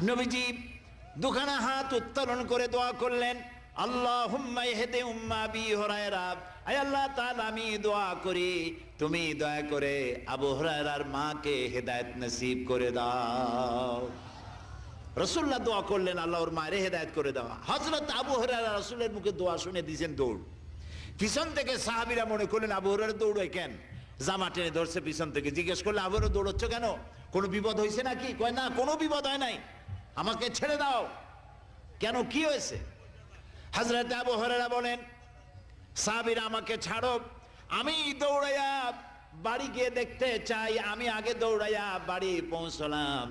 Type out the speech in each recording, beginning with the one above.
নবীজি দুখানা হাত উত্তোলন করে দোয়া করলেন, আল্লাহুম্মা ইহদি উম্মা আবি হুরায়রা, আয় আল্লাহ তাআলা আমি দোয়া করি তুমি দয়া করে আবু হুরায়রার মাকে হেদায়েত নসিব করে দাও। রাসূলুল্লাহ দোয়া করলেন আল্লাহ ওর মায়ের হেদায়েত করে দেওয়া। হযরত আবু হুরায়রা রাসূলের মুখে দোয়া শুনে দিয়েছেন দৌড়। পিছন থেকে সাহাবীরা মনে করলেন আবু হুরায়রা দৌড়ায় কেন, জামা টেনে ধরছে পিছন থেকে। জিজ্ঞেস করলে আবু হুরায়রা দৌড়চ্ছ কেন, কোনো বিপদ হয়েছে নাকি? কয় না, কোনো বিপদ হয় নাই, আমাকে ছেড়ে দাও। কেন, কি হয়েছে? হযরত আবু হুরায়রা বলেন, সাহাবীরা আমাকে ছাড়ো, আমি দৌড়াইয়া বাড়ি গিয়ে দেখতে চাই। আমি আগে দৌড়াইয়া বাড়ি পৌঁছলাম,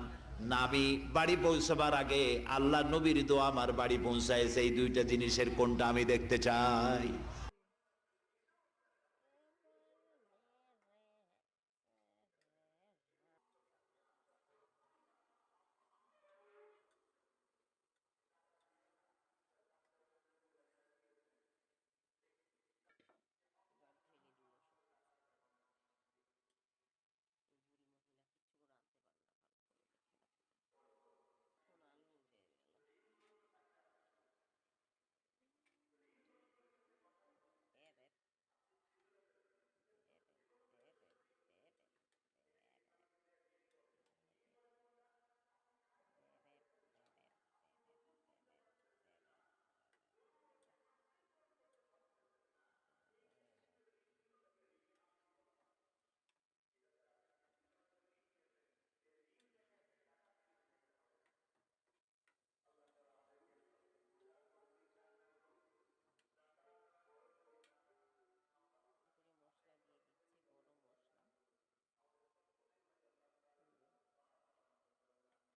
নাবি বাড়ি পৌঁছবার আগে আল্লাহ নবীর দোয়া আমার বাড়ি পৌঁছায়। সেই দুইটা জিনিসের কোনটা আমি দেখতে চাই।